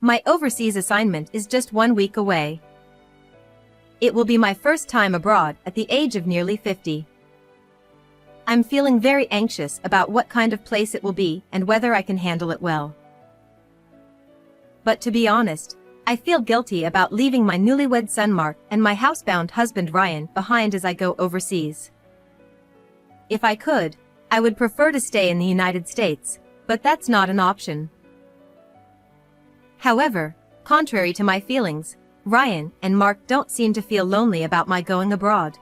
My overseas assignment is just 1 week away. It will be my first time abroad at the age of nearly 50. I'm feeling very anxious about what kind of place it will be and whether I can handle it well. But to be honest, I feel guilty about leaving my newlywed son Mark and my housebound husband Ryan behind as I go overseas. If I could, I would prefer to stay in the United States, but that's not an option. However, contrary to my feelings, Ryan and Mark don't seem to feel lonely about my going abroad.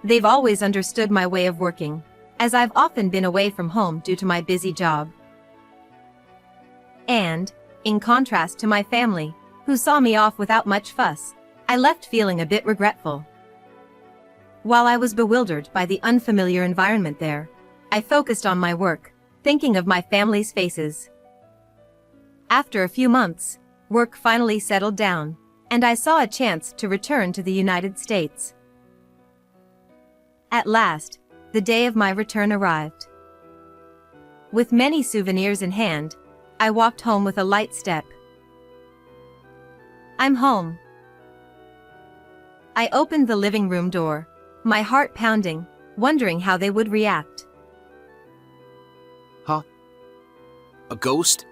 They've always understood my way of working, as I've often been away from home due to my busy job. And, in contrast to my family, who saw me off without much fuss, I left feeling a bit regretful. While I was bewildered by the unfamiliar environment there, I focused on my work, thinking of my family's faces. After a few months, work finally settled down, and I saw a chance to return to the United States. At last, the day of my return arrived. With many souvenirs in hand, I walked home with a light step. I'm home. I opened the living room door, my heart pounding, wondering how they would react. Huh? A ghost?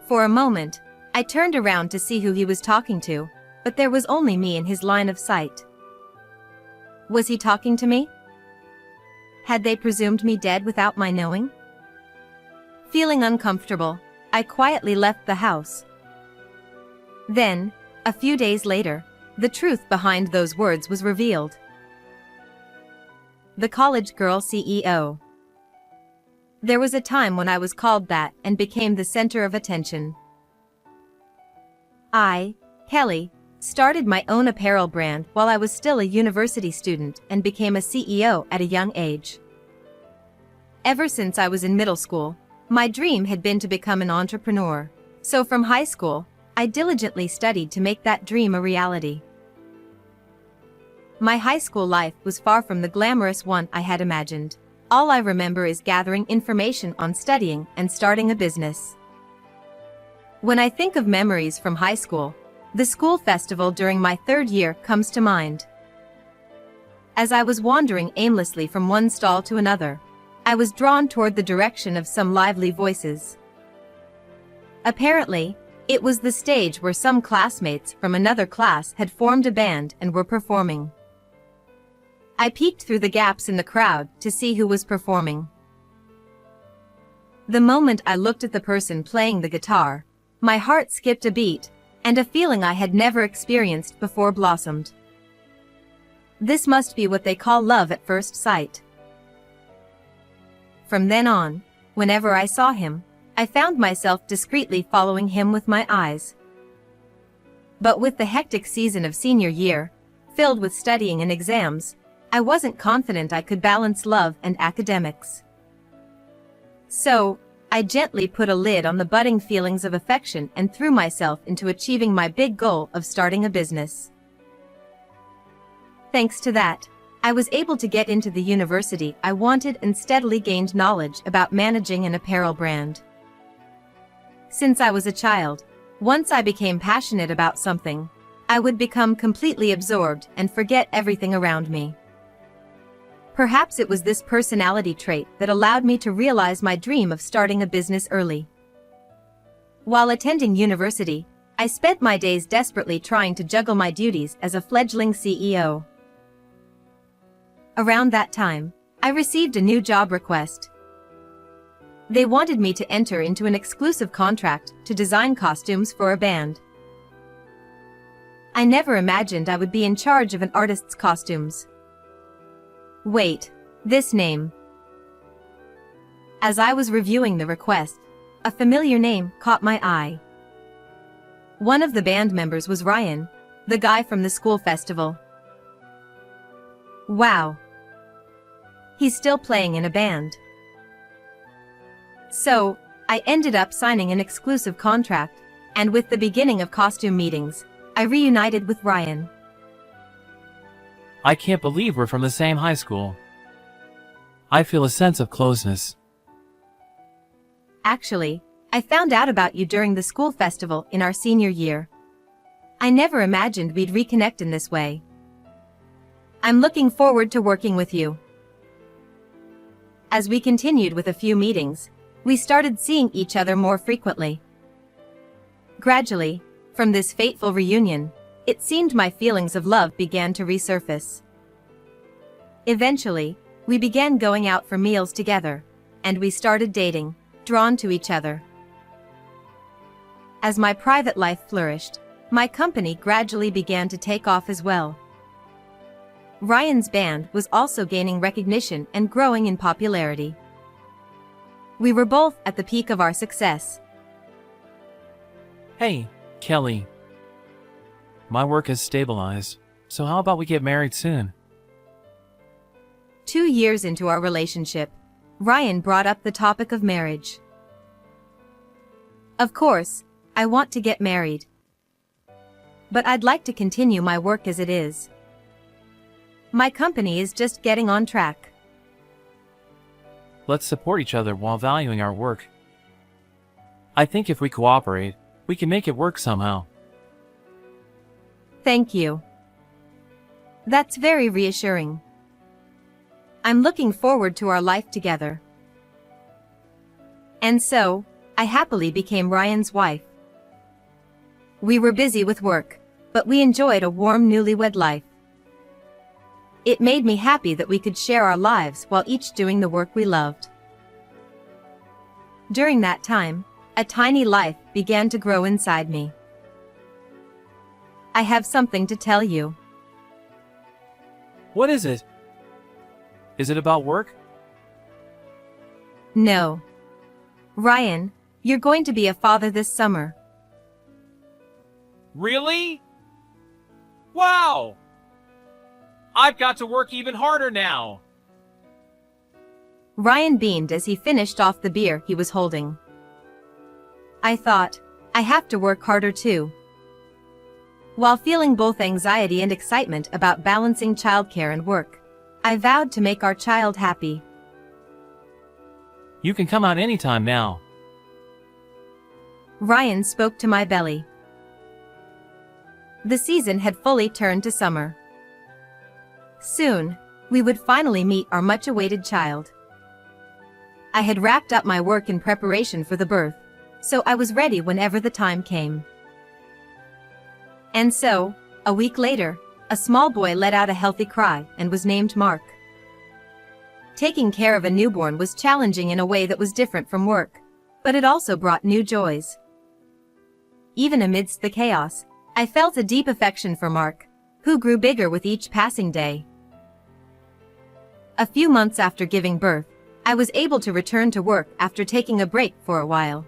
For a moment, I turned around to see who he was talking to, but there was only me in his line of sight. Was he talking to me? Had they presumed me dead without my knowing? Feeling uncomfortable, I quietly left the house. Then, a few days later, the truth behind those words was revealed. The college girl CEO. There was a time when I was called that and became the center of attention. I, Kelly, started my own apparel brand while I was still a university student and became a CEO at a young age. Ever since I was in middle school, my dream had been to become an entrepreneur, so from high school, I diligently studied to make that dream a reality. My high school life was far from the glamorous one I had imagined. All I remember is gathering information on studying and starting a business. When I think of memories from high school, the school festival during my 3rd year comes to mind. As I was wandering aimlessly from one stall to another, I was drawn toward the direction of some lively voices. Apparently, it was the stage where some classmates from another class had formed a band and were performing. I peeked through the gaps in the crowd to see who was performing. The moment I looked at the person playing the guitar, my heart skipped a beat, and a feeling I had never experienced before blossomed. This must be what they call love at first sight. From then on, whenever I saw him, I found myself discreetly following him with my eyes. But with the hectic season of senior year, filled with studying and exams, I wasn't confident I could balance love and academics. So, I gently put a lid on the budding feelings of affection and threw myself into achieving my big goal of starting a business. Thanks to that, I was able to get into the university I wanted and steadily gained knowledge about managing an apparel brand. Since I was a child, once I became passionate about something, I would become completely absorbed and forget everything around me. Perhaps it was this personality trait that allowed me to realize my dream of starting a business early. While attending university, I spent my days desperately trying to juggle my duties as a fledgling CEO. Around that time, I received a new job request. They wanted me to enter into an exclusive contract to design costumes for a band. I never imagined I would be in charge of an artist's costumes. Wait, this name. As I was reviewing the request, a familiar name caught my eye. One of the band members was Ryan, the guy from the school festival. Wow. He's still playing in a band. So, I ended up signing an exclusive contract, and with the beginning of costume meetings, I reunited with Ryan. I can't believe we're from the same high school. I feel a sense of closeness. Actually, I found out about you during the school festival in our senior year. I never imagined we'd reconnect in this way. I'm looking forward to working with you. As we continued with a few meetings, we started seeing each other more frequently. Gradually, from this fateful reunion, it seemed my feelings of love began to resurface. Eventually, we began going out for meals together, and we started dating, drawn to each other. As my private life flourished, my company gradually began to take off as well. Ryan's band was also gaining recognition and growing in popularity. We were both at the peak of our success. Hey, Kelly. My work has stabilized, so how about we get married soon? 2 years into our relationship, Ryan brought up the topic of marriage. Of course, I want to get married. But I'd like to continue my work as it is. My company is just getting on track. Let's support each other while valuing our work. I think if we cooperate, we can make it work somehow. Thank you. That's very reassuring. I'm looking forward to our life together. And so, I happily became Ryan's wife. We were busy with work, but we enjoyed a warm newlywed life. It made me happy that we could share our lives while each doing the work we loved. During that time, a tiny life began to grow inside me. I have something to tell you. What is it? Is it about work? No. Ryan, you're going to be a father this summer. Really? Wow! I've got to work even harder now. Ryan beamed as he finished off the beer he was holding. I thought, I have to work harder too. While feeling both anxiety and excitement about balancing childcare and work, I vowed to make our child happy. You can come out anytime now. Ryan spoke to my belly. The season had fully turned to summer. Soon, we would finally meet our much-awaited child. I had wrapped up my work in preparation for the birth, so I was ready whenever the time came. And so, a week later, a small boy let out a healthy cry and was named Mark. Taking care of a newborn was challenging in a way that was different from work, but it also brought new joys. Even amidst the chaos, I felt a deep affection for Mark, who grew bigger with each passing day. A few months after giving birth, I was able to return to work after taking a break for a while.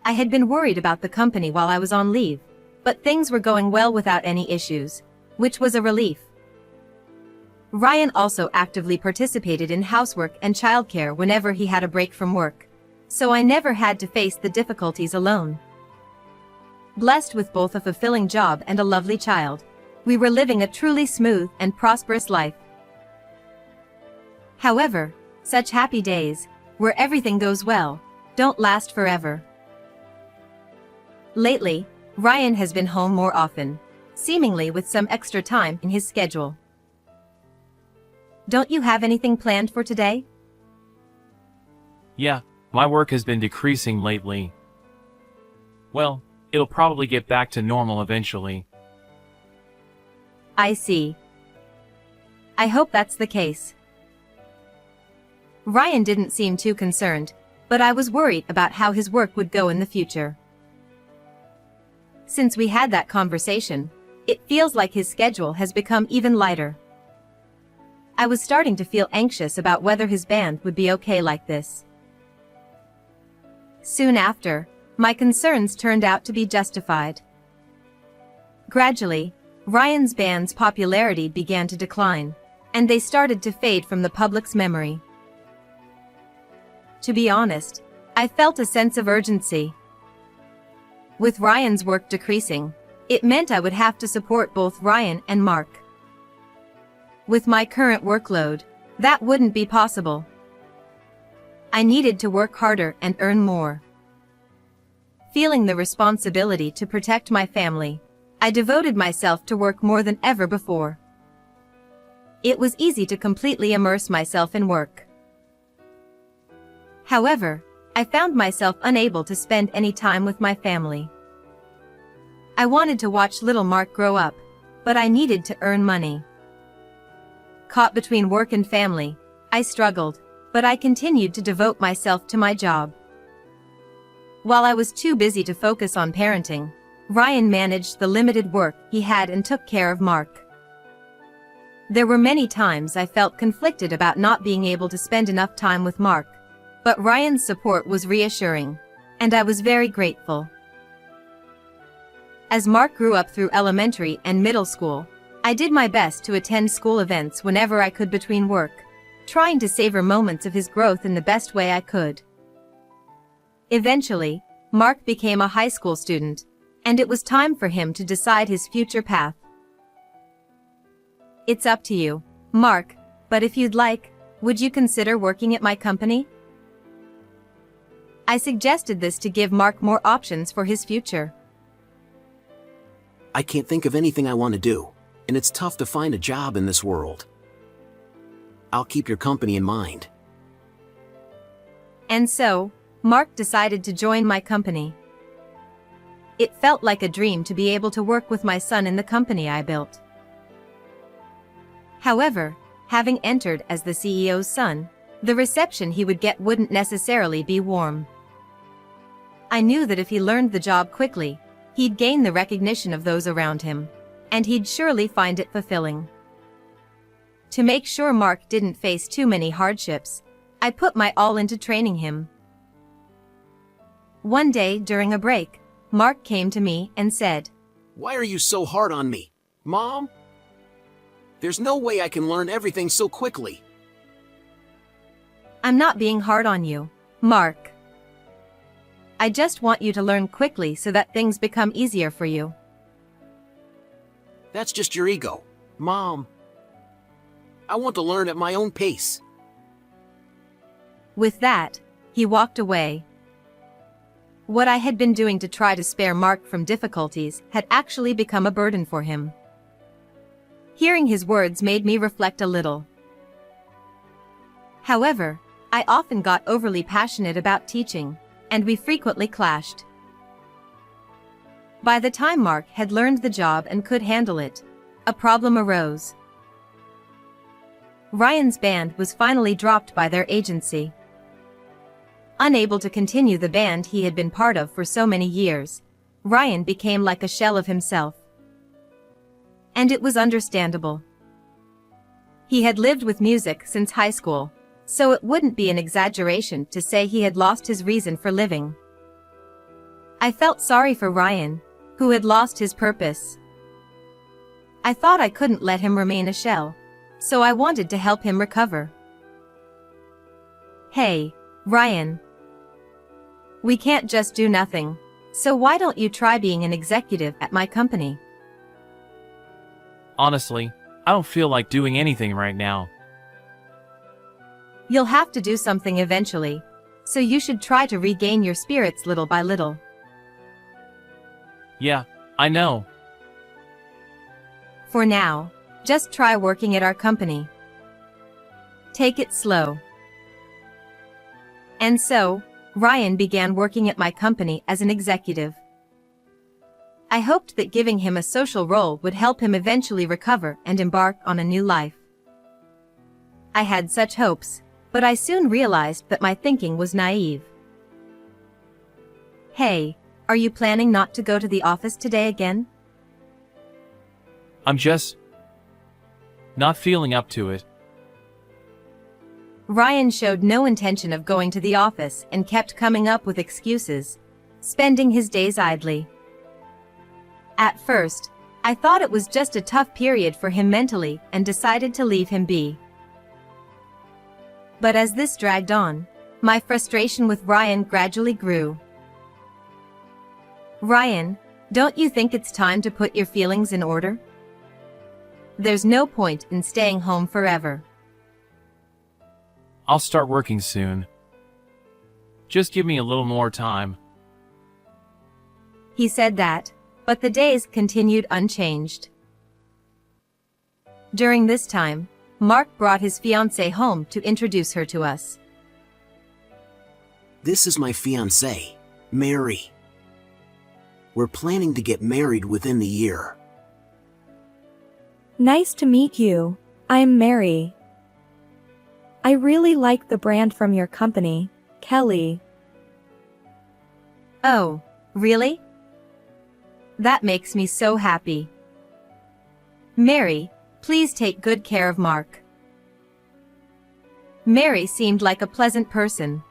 I had been worried about the company while I was on leave, but things were going well without any issues, which was a relief. Ryan also actively participated in housework and childcare whenever he had a break from work, so I never had to face the difficulties alone. Blessed with both a fulfilling job and a lovely child, we were living a truly smooth and prosperous life. However, such happy days, where everything goes well, don't last forever. Lately, Ryan has been home more often, seemingly with some extra time in his schedule. Don't you have anything planned for today? Yeah, my work has been decreasing lately. Well, it'll probably get back to normal eventually. I see. I hope that's the case. Ryan didn't seem too concerned, but I was worried about how his work would go in the future. Since we had that conversation, it feels like his schedule has become even lighter. I was starting to feel anxious about whether his band would be okay like this. Soon after, my concerns turned out to be justified. Gradually, Ryan's band's popularity began to decline, and they started to fade from the public's memory. To be honest, I felt a sense of urgency. With Ryan's work decreasing, it meant I would have to support both Ryan and Mark. With my current workload, that wouldn't be possible. I needed to work harder and earn more. Feeling the responsibility to protect my family, I devoted myself to work more than ever before. It was easy to completely immerse myself in work. However, I found myself unable to spend any time with my family. I wanted to watch little Mark grow up, but I needed to earn money. Caught between work and family, I struggled, but I continued to devote myself to my job. While I was too busy to focus on parenting, Ryan managed the limited work he had and took care of Mark. There were many times I felt conflicted about not being able to spend enough time with Mark, but Ryan's support was reassuring, and I was very grateful. As Mark grew up through elementary and middle school, I did my best to attend school events whenever I could between work, trying to savor moments of his growth in the best way I could. Eventually, Mark became a high school student, and it was time for him to decide his future path. It's up to you, Mark, but if you'd like, would you consider working at my company? I suggested this to give Mark more options for his future. I can't think of anything I want to do, and it's tough to find a job in this world. I'll keep your company in mind. And so, Mark decided to join my company. It felt like a dream to be able to work with my son in the company I built. However, having entered as the CEO's son, the reception he would get wouldn't necessarily be warm. I knew that if he learned the job quickly, he'd gain the recognition of those around him, and he'd surely find it fulfilling. To make sure Mark didn't face too many hardships, I put my all into training him. One day during a break, Mark came to me and said, Why are you so hard on me, Mom? There's no way I can learn everything so quickly. I'm not being hard on you, Mark. I just want you to learn quickly so that things become easier for you. That's just your ego, Mom. I want to learn at my own pace. With that, he walked away. What I had been doing to try to spare Mark from difficulties had actually become a burden for him. Hearing his words made me reflect a little. However, I often got overly passionate about teaching, and we frequently clashed. By the time Mark had learned the job and could handle it, a problem arose. Ryan's band was finally dropped by their agency. Unable to continue the band he had been part of for so many years, Ryan became like a shell of himself. And it was understandable. He had lived with music since high school, so it wouldn't be an exaggeration to say he had lost his reason for living. I felt sorry for Ryan, who had lost his purpose. I thought I couldn't let him remain a shell, so I wanted to help him recover. Hey, Ryan. We can't just do nothing, so why don't you try being an executive at my company? Honestly, I don't feel like doing anything right now. You'll have to do something eventually, so you should try to regain your spirits little by little. Yeah, I know. For now, just try working at our company. Take it slow. And so, Ryan began working at my company as an executive. I hoped that giving him a social role would help him eventually recover and embark on a new life. I had such hopes, but I soon realized that my thinking was naive. Hey, are you planning not to go to the office today again? I'm just not feeling up to it. Ryan showed no intention of going to the office and kept coming up with excuses, spending his days idly. At first, I thought it was just a tough period for him mentally and decided to leave him be. But as this dragged on, my frustration with Ryan gradually grew. Ryan, don't you think it's time to put your feelings in order? There's no point in staying home forever. I'll start working soon. Just give me a little more time. He said that, but the days continued unchanged. During this time, Mark brought his fiancée home to introduce her to us. This is my fiancée, Mary. We're planning to get married within the year. Nice to meet you. I'm Mary. I really like the brand from your company, Kelly. Oh, really? That makes me so happy. Mary, please take good care of Mark. Mary seemed like a pleasant person.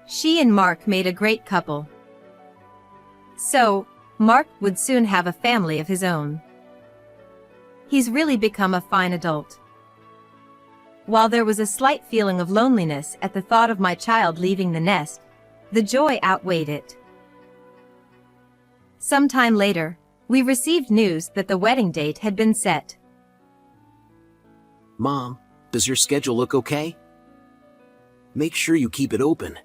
She and Mark made a great couple. So, Mark would soon have a family of his own. He's really become a fine adult. While there was a slight feeling of loneliness at the thought of my child leaving the nest, the joy outweighed it. Sometime later, we received news that the wedding date had been set. Mom, does your schedule look okay? Make sure you keep it open.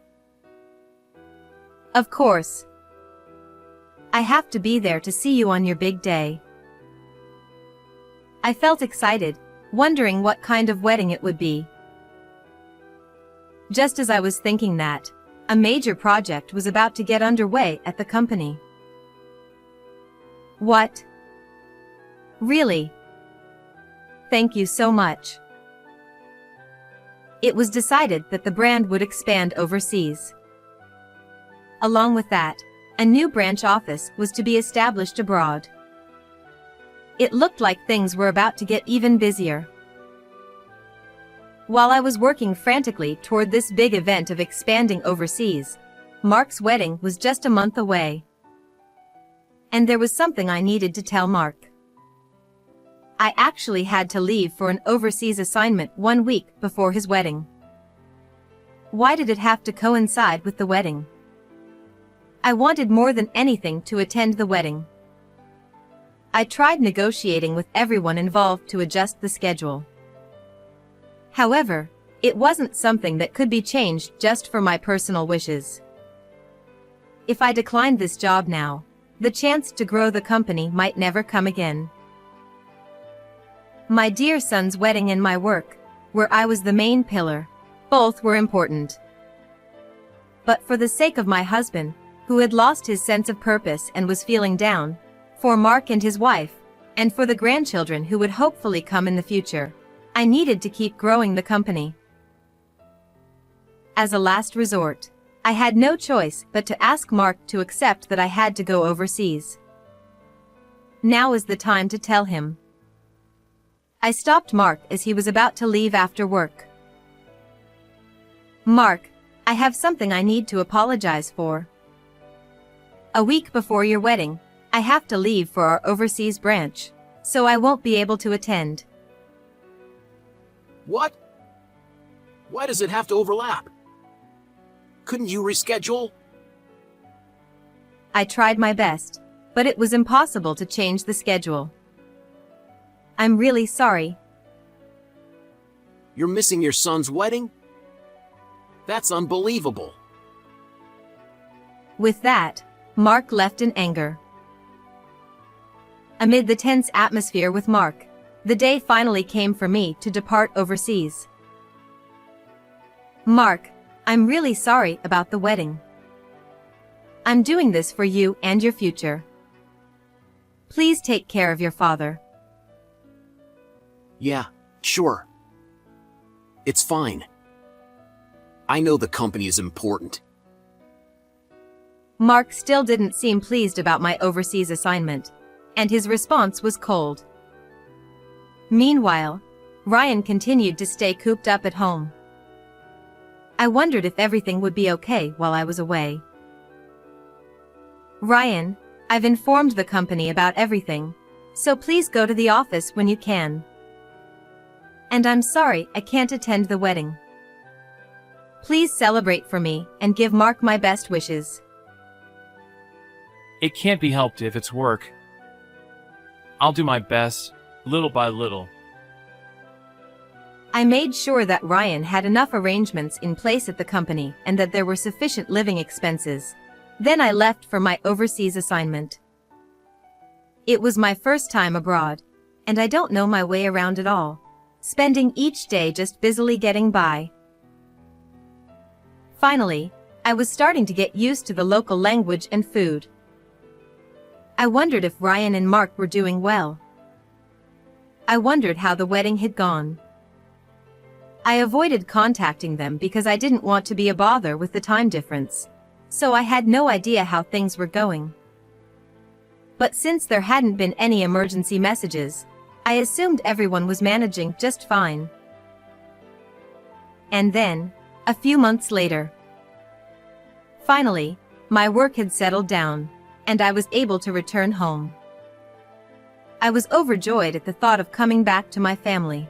Of course. I have to be there to see you on your big day. I felt excited, wondering what kind of wedding it would be. Just as I was thinking that, a major project was about to get underway at the company. What? Really? Thank you so much. It was decided that the brand would expand overseas. Along with that, a new branch office was to be established abroad. It looked like things were about to get even busier. While I was working frantically toward this big event of expanding overseas, Mark's wedding was just a month away. And there was something I needed to tell Mark. I actually had to leave for an overseas assignment 1 week before his wedding. Why did it have to coincide with the wedding? I wanted more than anything to attend the wedding. I tried negotiating with everyone involved to adjust the schedule. However, it wasn't something that could be changed just for my personal wishes. If I declined this job now, the chance to grow the company might never come again. My dear son's wedding and my work, where I was the main pillar, both were important. But for the sake of my husband, who had lost his sense of purpose and was feeling down, for Mark and his wife, and for the grandchildren who would hopefully come in the future, I needed to keep growing the company. As a last resort, I had no choice but to ask Mark to accept that I had to go overseas. Now is the time to tell him. I stopped Mark as he was about to leave after work. Mark, I have something I need to apologize for. A week before your wedding, I have to leave for our overseas branch, so I won't be able to attend. What? Why does it have to overlap? Couldn't you reschedule? I tried my best, but it was impossible to change the schedule. I'm really sorry. You're missing your son's wedding? That's unbelievable. With that, Mark left in anger. Amid the tense atmosphere with Mark, the day finally came for me to depart overseas. Mark, I'm really sorry about the wedding. I'm doing this for you and your future. Please take care of your father. Yeah, sure. It's fine. I know the company is important. Mark still didn't seem pleased about my overseas assignment, and his response was cold. Meanwhile, Ryan continued to stay cooped up at home. I wondered if everything would be okay while I was away. Ryan, I've informed the company about everything, so please go to the office when you can. And I'm sorry I can't attend the wedding. Please celebrate for me and give Mark my best wishes. It can't be helped if it's work. I'll do my best, little by little. I made sure that Ryan had enough arrangements in place at the company and that there were sufficient living expenses. Then I left for my overseas assignment. It was my first time abroad, and I don't know my way around at all, spending each day just busily getting by. Finally, I was starting to get used to the local language and food. I wondered if Ryan and Mark were doing well. I wondered how the wedding had gone. I avoided contacting them because I didn't want to be a bother with the time difference, so I had no idea how things were going. But since there hadn't been any emergency messages, I assumed everyone was managing just fine. And then, a few months later, finally, my work had settled down, and I was able to return home. I was overjoyed at the thought of coming back to my family.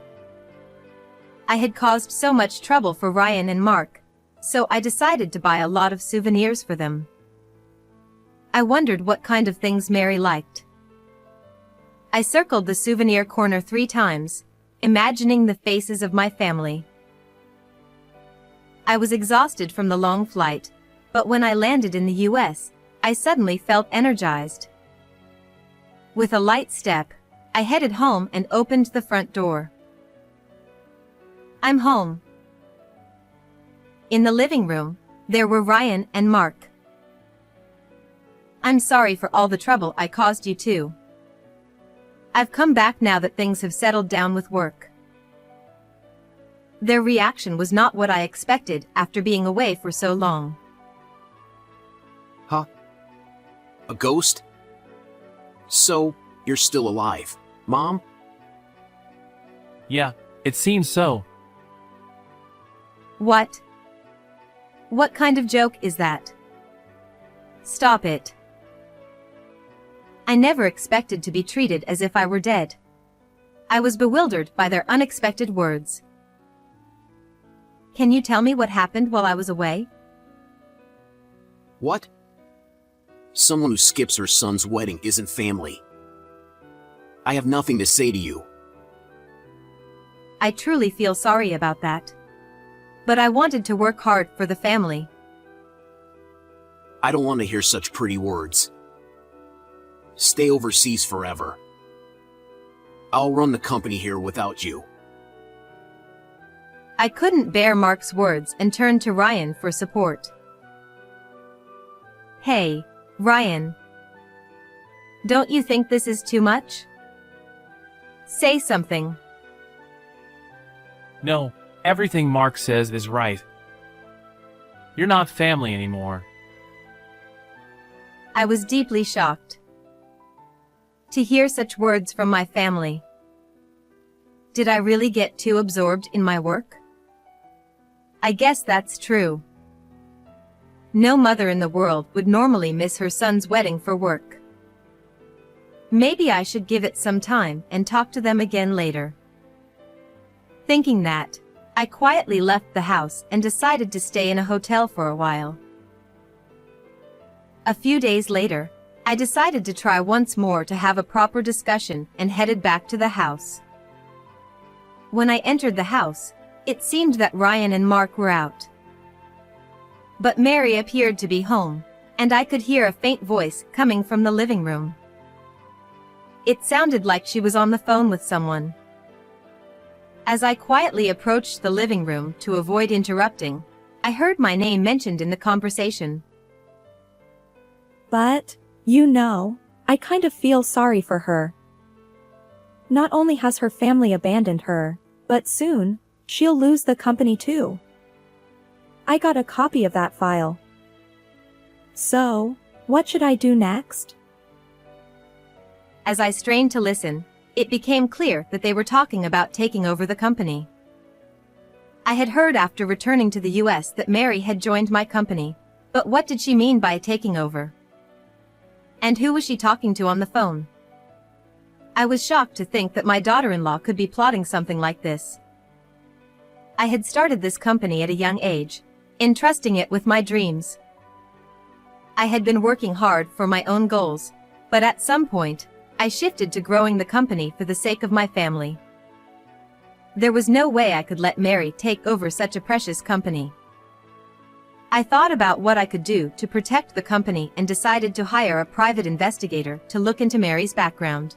I had caused so much trouble for Ryan and Mark, so I decided to buy a lot of souvenirs for them. I wondered what kind of things Mary liked. I circled the souvenir corner 3 times, imagining the faces of my family. I was exhausted from the long flight, but when I landed in the US, I suddenly felt energized. With a light step, I headed home and opened the front door. I'm home. In the living room, there were Ryan and Mark. I'm sorry for all the trouble I caused you too. I've come back now that things have settled down with work. Their reaction was not what I expected after being away for so long. Huh? A ghost? So, you're still alive, Mom? Yeah, it seems so. What? What kind of joke is that? Stop it. I never expected to be treated as if I were dead. I was bewildered by their unexpected words. Can you tell me what happened while I was away? What? Someone who skips her son's wedding isn't family. I have nothing to say to you. I truly feel sorry about that. But I wanted to work hard for the family. I don't want to hear such pretty words. Stay overseas forever. I'll run the company here without you. I couldn't bear Mark's words and turned to Ryan for support. Hey, Ryan. Don't you think this is too much? Say something. No, everything Mark says is right. You're not family anymore. I was deeply shocked to hear such words from my family. Did I really get too absorbed in my work? I guess that's true. No mother in the world would normally miss her son's wedding for work. Maybe I should give it some time and talk to them again later. Thinking that, I quietly left the house and decided to stay in a hotel for a while. A few days later, I decided to try once more to have a proper discussion and headed back to the house. When I entered the house, it seemed that Ryan and Mark were out. But Mary appeared to be home, and I could hear a faint voice coming from the living room. It sounded like she was on the phone with someone. As I quietly approached the living room to avoid interrupting, I heard my name mentioned in the conversation. But, I kind of feel sorry for her. Not only has her family abandoned her, but soon, she'll lose the company too. I got a copy of that file. So, what should I do next? As I strained to listen, it became clear that they were talking about taking over the company. I had heard after returning to the US that Mary had joined my company, but what did she mean by taking over? And who was she talking to on the phone? I was shocked to think that my daughter-in-law could be plotting something like this. I had started this company at a young age, entrusting it with my dreams. I had been working hard for my own goals, but at some point, I shifted to growing the company for the sake of my family. There was no way I could let Mary take over such a precious company. I thought about what I could do to protect the company and decided to hire a private investigator to look into Mary's background.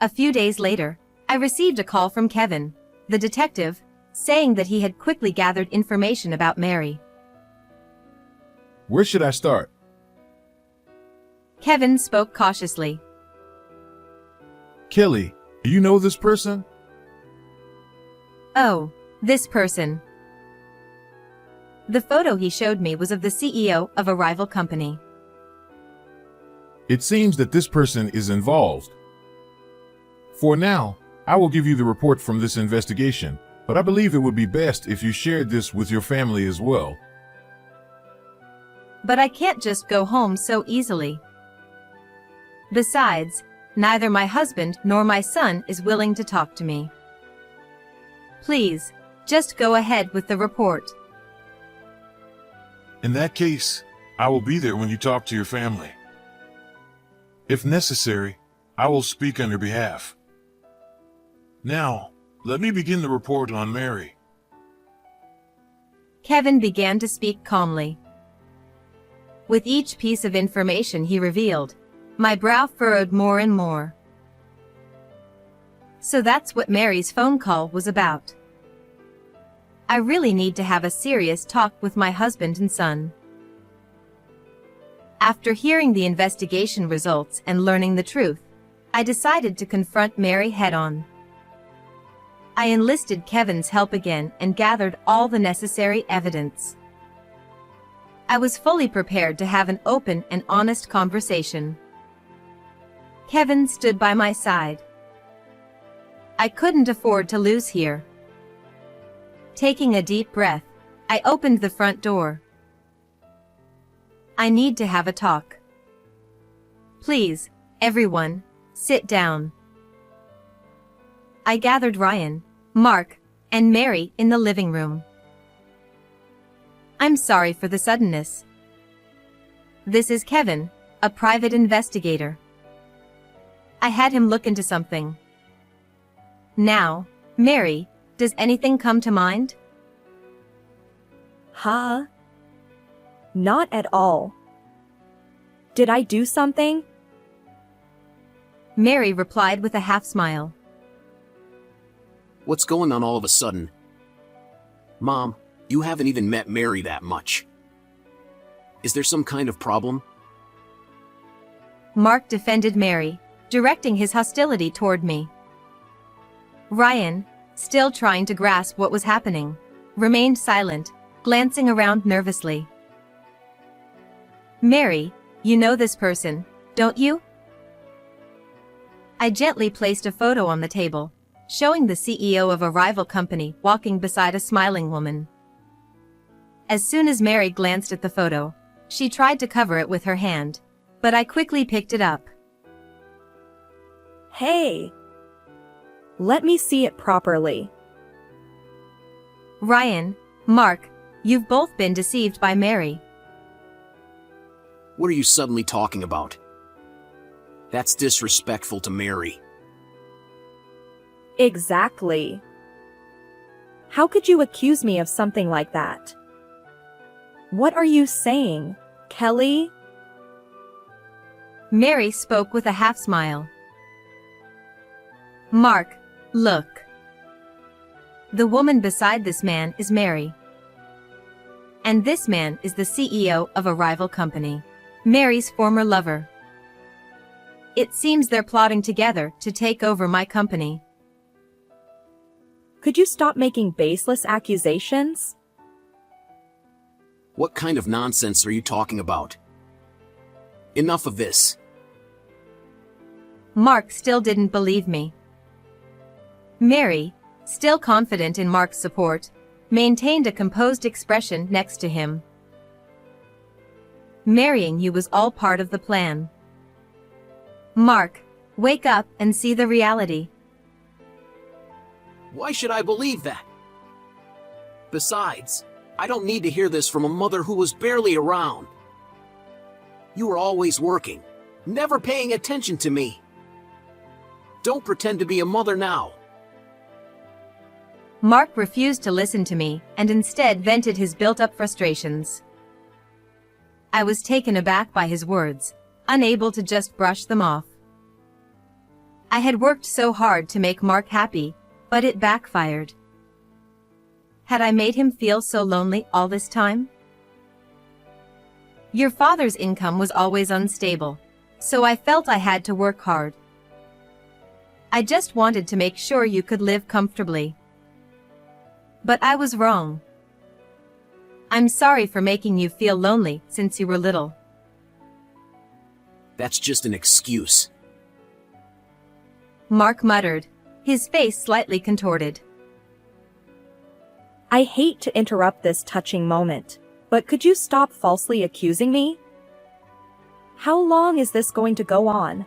A few days later, I received a call from Kevin, the detective, saying that he had quickly gathered information about Mary. Where should I start? Kevin spoke cautiously. Kelly, do you know this person? Oh, this person. The photo he showed me was of the CEO of a rival company. It seems that this person is involved. For now, I will give you the report from this investigation, but I believe it would be best if you shared this with your family as well. But I can't just go home so easily. Besides, neither my husband nor my son is willing to talk to me. Please, just go ahead with the report. In that case, I will be there when you talk to your family. If necessary, I will speak on your behalf. Now, let me begin the report on Mary. Kevin began to speak calmly. With each piece of information he revealed, my brow furrowed more and more. So that's what Mary's phone call was about. I really need to have a serious talk with my husband and son. After hearing the investigation results and learning the truth, I decided to confront Mary head-on. I enlisted Kevin's help again and gathered all the necessary evidence. I was fully prepared to have an open and honest conversation. Kevin stood by my side. I couldn't afford to lose here. Taking a deep breath, I opened the front door. I need to have a talk. Please, everyone, sit down. I gathered Ryan, Mark, and Mary in the living room. I'm sorry for the suddenness. This is Kevin, a private investigator. I had him look into something. Now, Mary, does anything come to mind? Huh? Not at all. Did I do something? Mary replied with a half-smile. What's going on all of a sudden? Mom, you haven't even met Mary that much. Is there some kind of problem? Mark defended Mary, directing his hostility toward me. Ryan, still trying to grasp what was happening, remained silent, glancing around nervously. Mary, you know this person, don't you? I gently placed a photo on the table, showing the CEO of a rival company walking beside a smiling woman. As soon as Mary glanced at the photo, she tried to cover it with her hand, but I quickly picked it up. Hey! Let me see it properly. Ryan, Mark, you've both been deceived by Mary. What are you suddenly talking about? That's disrespectful to Mary. Exactly. How could you accuse me of something like that? What are you saying, Kelly? Mary spoke with a half-smile. Mark, look. The woman beside this man is Mary. And this man is the CEO of a rival company, Mary's former lover. It seems they're plotting together to take over my company. Could you stop making baseless accusations? What kind of nonsense are you talking about? Enough of this. Mark still didn't believe me. Mary, still confident in Mark's support, maintained a composed expression next to him. Marrying you was all part of the plan. Mark, wake up and see the reality. Why should I believe that? Besides, I don't need to hear this from a mother who was barely around. You were always working, never paying attention to me. Don't pretend to be a mother now. Mark refused to listen to me and instead vented his built-up frustrations. I was taken aback by his words, unable to just brush them off. I had worked so hard to make Mark happy, but it backfired. Had I made him feel so lonely all this time? Your father's income was always unstable, so I felt I had to work hard. I just wanted to make sure you could live comfortably. But I was wrong. I'm sorry for making you feel lonely since you were little. That's just an excuse. Mark muttered, his face slightly contorted. I hate to interrupt this touching moment, but could you stop falsely accusing me? How long is this going to go on?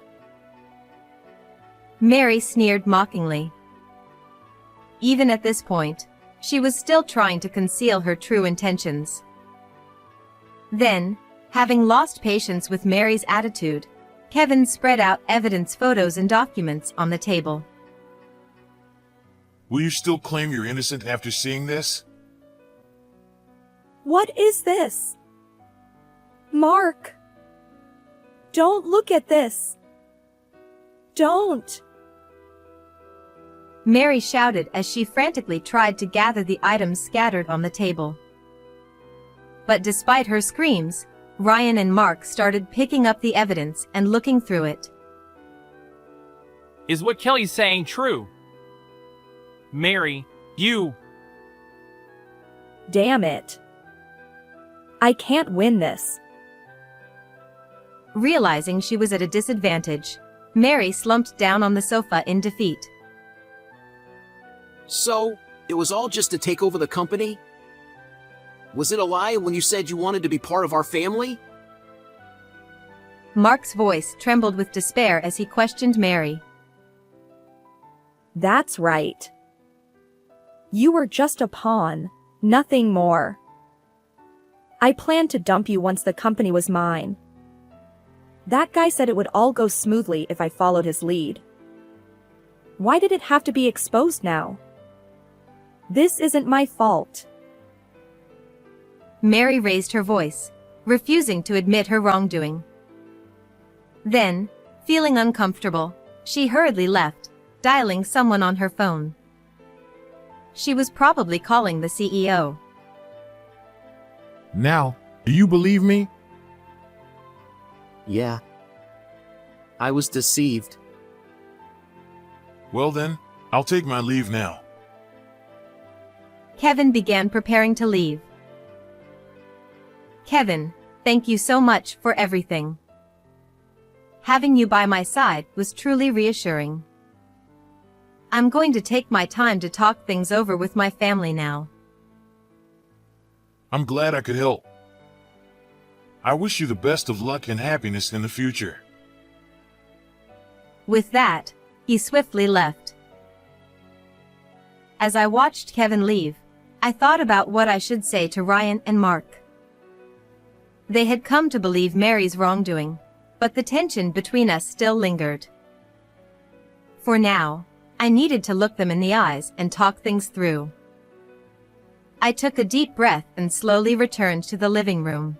Mary sneered mockingly. Even at this point, she was still trying to conceal her true intentions. Then, having lost patience with Mary's attitude, Kevin spread out evidence, photos, and documents on the table. Will you still claim you're innocent after seeing this? What is this? Mark! Don't look at this! Don't! Mary shouted as she frantically tried to gather the items scattered on the table. But despite her screams, Ryan and Mark started picking up the evidence and looking through it. Is what Kelly's saying true? Mary, you... Damn it. I can't win this. Realizing she was at a disadvantage, Mary slumped down on the sofa in defeat. So, it was all just to take over the company? Was it a lie when you said you wanted to be part of our family? Mark's voice trembled with despair as he questioned Mary. That's right. You were just a pawn, nothing more. I planned to dump you once the company was mine. That guy said it would all go smoothly if I followed his lead. Why did it have to be exposed now? This isn't my fault. Mary raised her voice, refusing to admit her wrongdoing. Then, feeling uncomfortable, she hurriedly left, dialing someone on her phone. She was probably calling the CEO. Now, do you believe me? Yeah. I was deceived. Well then, I'll take my leave now. Kevin began preparing to leave. Kevin, thank you so much for everything. Having you by my side was truly reassuring. I'm going to take my time to talk things over with my family now. I'm glad I could help. I wish you the best of luck and happiness in the future. With that, he swiftly left. As I watched Kevin leave, I thought about what I should say to Ryan and Mark. They had come to believe Mary's wrongdoing, but the tension between us still lingered. For now, I needed to look them in the eyes and talk things through. I took a deep breath and slowly returned to the living room.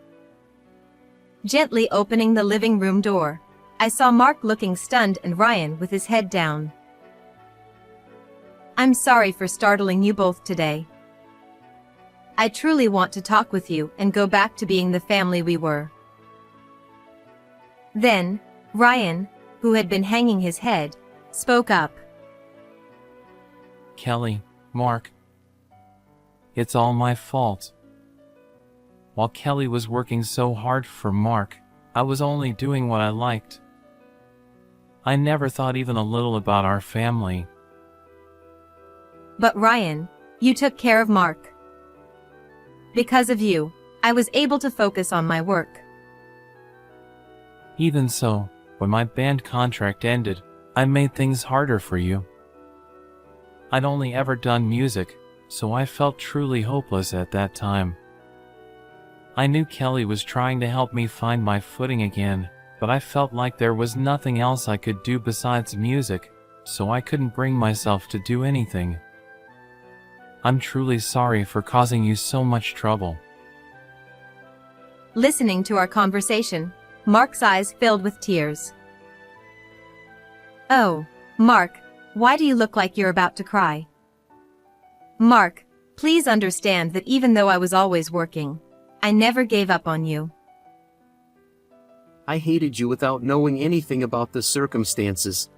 Gently opening the living room door, I saw Mark looking stunned and Ryan with his head down. I'm sorry for startling you both today. I truly want to talk with you and go back to being the family we were. Then, Ryan, who had been hanging his head, spoke up. Kelly, Mark. It's all my fault. While Kelly was working so hard for Mark, I was only doing what I liked. I never thought even a little about our family. But Ryan, you took care of Mark. Because of you, I was able to focus on my work. Even so, when my band contract ended, I made things harder for you. I'd only ever done music, so I felt truly hopeless at that time. I knew Kelly was trying to help me find my footing again, but I felt like there was nothing else I could do besides music, so I couldn't bring myself to do anything. I'm truly sorry for causing you so much trouble. Listening to our conversation, Mark's eyes filled with tears. Oh, Mark, why do you look like you're about to cry? Mark, please understand that even though I was always working, I never gave up on you. I hated you without knowing anything about the circumstances.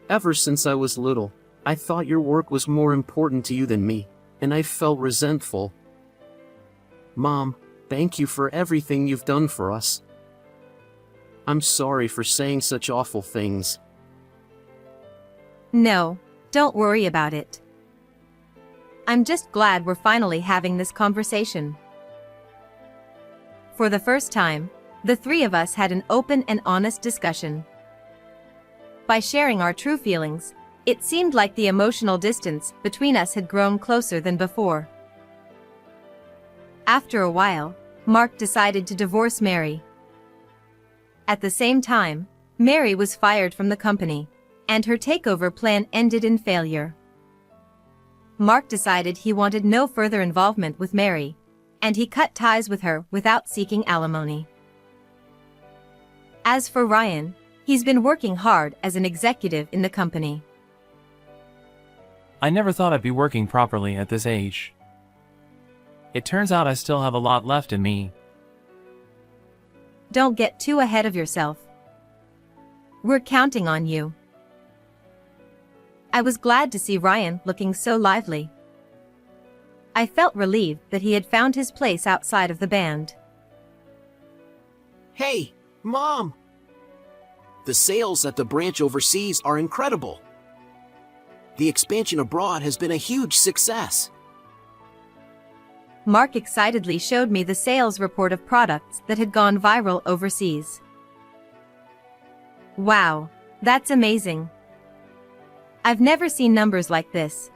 Ever since I was little, I thought your work was more important to you than me, and I felt resentful. Mom, thank you for everything you've done for us. I'm sorry for saying such awful things. No, don't worry about it. I'm just glad we're finally having this conversation. For the first time, the three of us had an open and honest discussion. By sharing our true feelings, it seemed like the emotional distance between us had grown closer than before. After a while, Mark decided to divorce Mary. At the same time, Mary was fired from the company, and her takeover plan ended in failure. Mark decided he wanted no further involvement with Mary, and he cut ties with her without seeking alimony. As for Ryan, he's been working hard as an executive in the company. I never thought I'd be working properly at this age. It turns out I still have a lot left in me. Don't get too ahead of yourself. We're counting on you. I was glad to see Ryan looking so lively. I felt relieved that he had found his place outside of the band. Hey, Mom! The sales at the branch overseas are incredible. The expansion abroad has been a huge success. Mark excitedly showed me the sales report of products that had gone viral overseas. Wow, that's amazing. I've never seen numbers like this.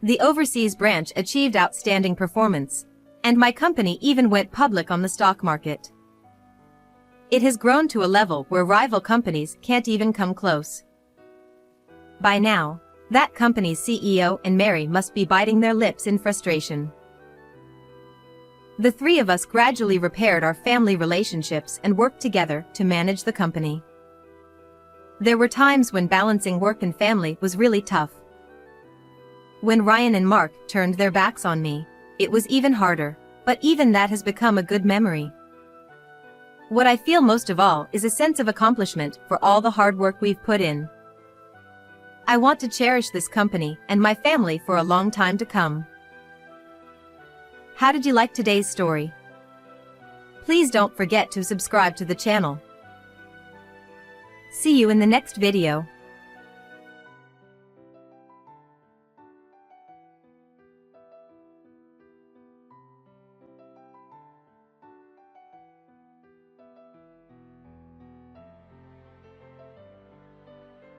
The overseas branch achieved outstanding performance, and my company even went public on the stock market. It has grown to a level where rival companies can't even come close. By now, that company's CEO and Mary must be biting their lips in frustration. The three of us gradually repaired our family relationships and worked together to manage the company. There were times when balancing work and family was really tough. When Ryan and Mark turned their backs on me, it was even harder, but even that has become a good memory. What I feel most of all is a sense of accomplishment for all the hard work we've put in. I want to cherish this company and my family for a long time to come. How did you like today's story? Please don't forget to subscribe to the channel. See you in the next video.